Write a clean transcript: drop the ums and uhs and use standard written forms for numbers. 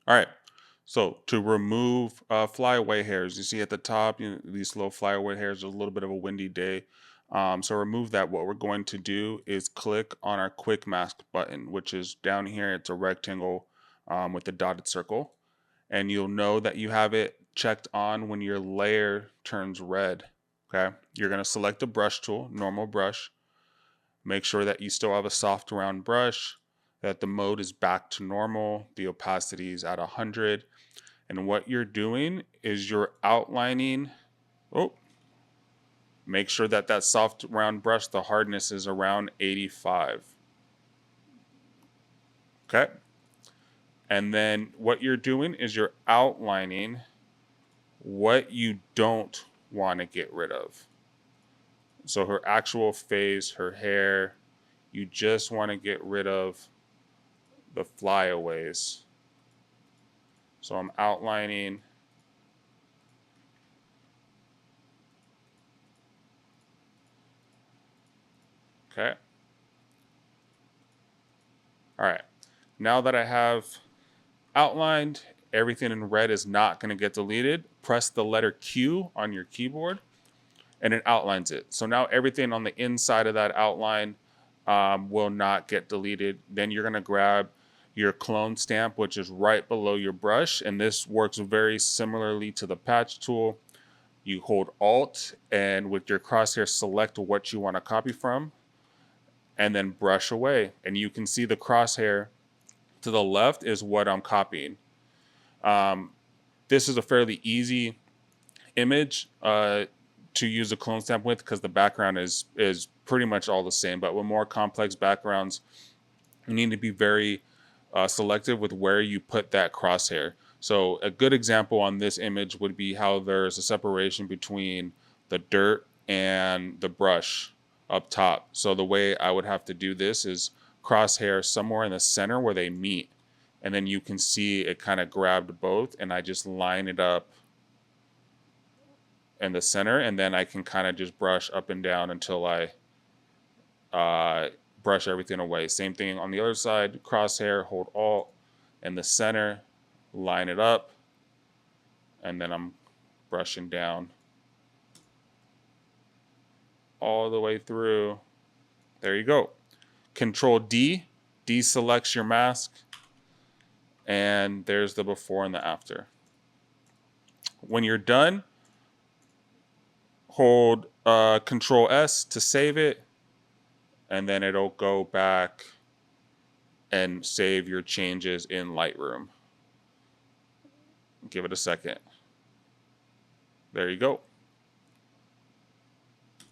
All right. So to remove flyaway hairs, you see at the top, these little flyaway hairs. There's a little bit of a windy day. So remove that. What we're going to do is click on our quick mask button, which is down here. It's a rectangle with a dotted circle. And you'll know that you have it checked on when your layer turns red. Okay. You're going to select the brush tool, normal brush. Make sure that you still have a soft round brush, that the mode is back to normal, the opacity is at 100. And what you're doing is you're outlining, oh, make sure that that soft round brush, the hardness is around 85. Okay. And then what you're doing is you're outlining what you don't want to get rid of. So her actual face, her hair, you just want to get rid of the flyaways. So I'm outlining. Okay. All right. Now that I have outlined, everything in red is not going to get deleted. Press the letter Q on your keyboard and it outlines it. So now everything on the inside of that outline will not get deleted. Then you're going to grab your clone stamp, which is right below your brush. And this works very similarly to the patch tool. You hold Alt and with your crosshair select what you want to copy from and then brush away. And you can see the crosshair to the left is what I'm copying. This is a fairly easy image to use a clone stamp with because the background is pretty much all the same. But with more complex backgrounds, you need to be very selective with where you put that crosshair. So a good example on this image would be how there's a separation between the dirt and the brush up top. So the way I would have to do this is crosshair somewhere in the center where they meet. And then you can see it kind of grabbed both and I just line it up in the center. And then I can kind of just brush up and down until I brush everything away. Same thing on the other side, crosshair, hold Alt in the center, line it up, and then I'm brushing down all the way through. There you go. Control D, deselects your mask, and there's the before and the after. When you're done, hold Control S to save it, and then it'll go back and save your changes in Lightroom. Give it a second. There you go.